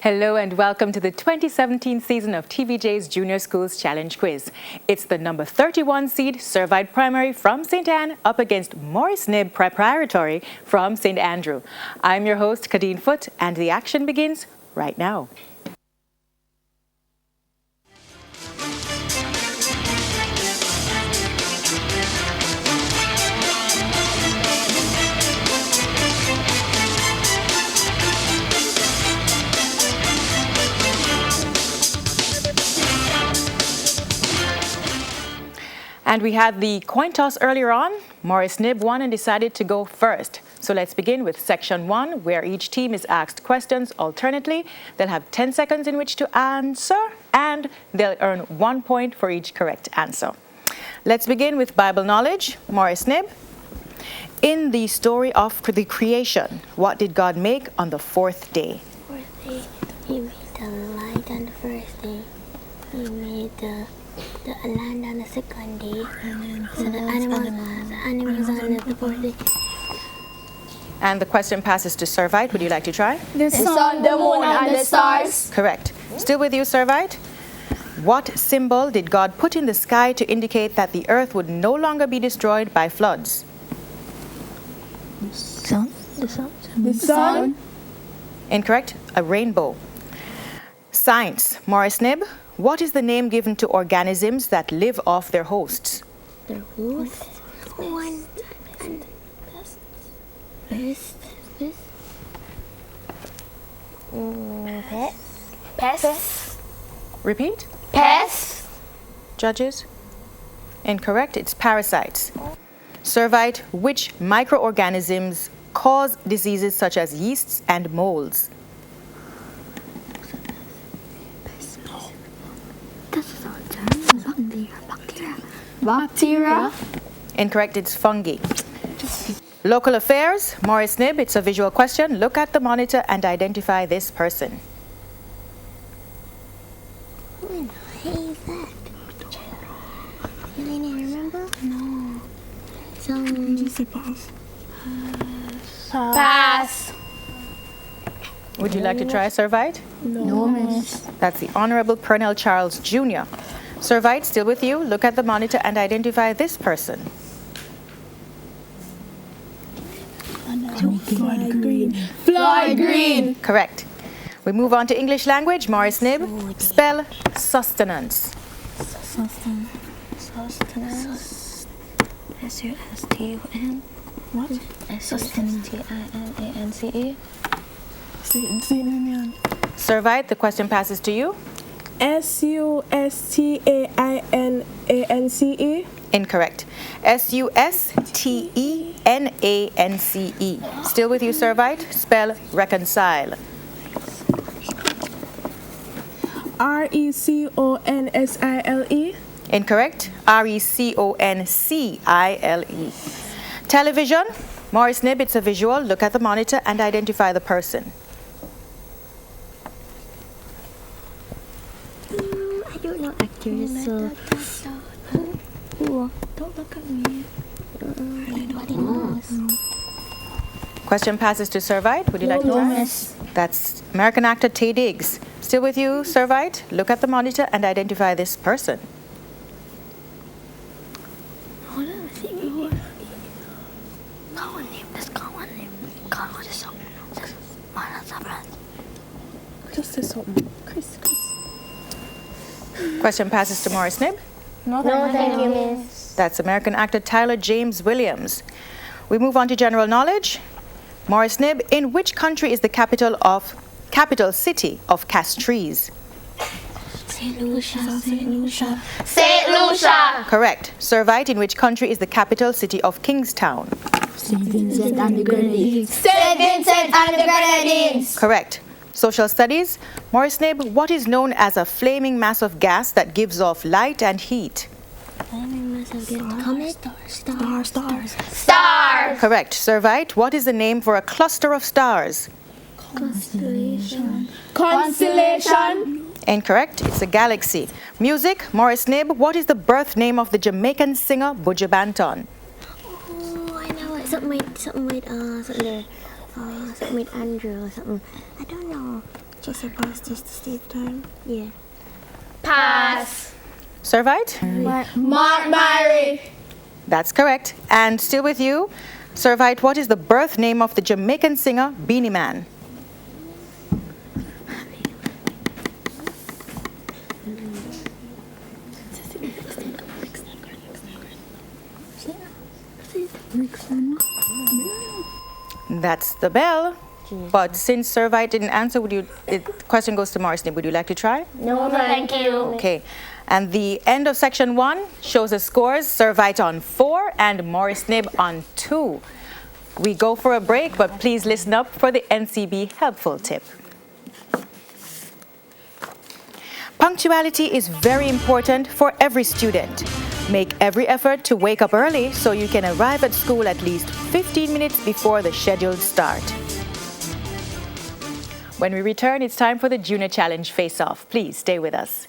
Hello and welcome to the 2017 season of TVJ's Junior Schools Challenge Quiz. It's the number 31 seed Servite Primary from St. Anne up against Morris Knibb Preparatory from St. Andrew. I'm your host, Kadeen Foote, and the action begins right now. And we had the coin toss earlier on. Morris Knibb won and decided to go first. So let's begin with section 1, where each team is asked questions alternately. They'll have 10 seconds in which to answer, and they'll earn 1 point for each correct answer. Let's begin with Bible knowledge. Morris Knibb. In the story of the creation, what did God make on the fourth day? Fourth day, He made the light on the first day. He made the land on the second day. So the animals on the fourth day. And the question passes to Servite. Would you like to try? The sun, the moon, and the stars. Correct. Still with you, Servite? What symbol did God put in the sky to indicate that the earth would no longer be destroyed by floods? Sun. The sun. The sun. Incorrect. A rainbow. Science. Morris Knibb. What is the name given to organisms that live off their hosts? The host. One. And pest. Pests. Repeat. Pests. Judges? Incorrect. It's parasites. Servite. Which microorganisms cause diseases such as yeasts and molds? Bacteria. Incorrect. It's fungi. Local affairs. Morris Knibb. It's a visual question. Look at the monitor and identify this person. Who is that? You remember? No. Pass. Would you like to try, Servite? No, miss. That's the Honorable Pernell Charles Jr. Servite, still with you. Look at the monitor and identify this person. Floyd Green. Correct. We move on to English language. Morris Knibb. Spell sustenance. Sustenance. S-U-S-T-U-N. What? S-U-S-T-I-N-A-N-C-E. Servite, the question passes to you. S-U-S-T-A-I-N-A-N-C-E. Incorrect. S-U-S-T-E-N-A-N-C-E. Still with you, Servite. Spell reconcile. R-E-C-O-N-S-I-L-E. Incorrect. R-E-C-O-N-C-I-L-E. Television. Morris Knibb, it's a visual. Look at the monitor and identify the person. I don't know actors, so... Who? Don't look at me. Nobody knows. Question passes to Servite. Would you like to try? That's American actor Taye Diggs. Still with you, Servite? Look at the monitor and identify this person. Hold on, call on him. Let's call on him. Call on this. Just say something. Chris. Question passes to Morris Knibb. No, thank you, miss. That's American actor Tyler James Williams. We move on to general knowledge. Morris Knibb, in which country is the capital city of Castries? St. Lucia. St. Lucia. Correct. Servite, in which country is the capital city of Kingstown? St. Vincent and the Grenadines. St. Vincent and the Grenadines. Correct. Social studies. Morris Knibb, what is known as a flaming mass of gas that gives off light and heat? Comet? Stars. Stars. Correct. Servite, what is the name for a cluster of stars? Constellation. Incorrect. It's a galaxy. Music. Morris Knibb, what is the birth name of the Jamaican singer Buju Banton? Oh, I know it. Something with Andrew or something. I don't know. Just a past just to save time. Yeah. Pass. Servite? Mark Mary. That's correct. And still with you, Servite, what is the birth name of the Jamaican singer Beanie Man? That's the bell. But since Servite didn't answer, the question goes to Morris Knibb. Would you like to try? No, thank you. Okay. And the end of section 1 shows the scores: Servite on 4 and Morris Knibb on 2. We go for a break, but please listen up for the NCB helpful tip. Punctuality is very important for every student. Make every effort to wake up early so you can arrive at school at least 15 minutes before the scheduled start. When we return, it's time for the Junior Challenge Face-Off. Please stay with us.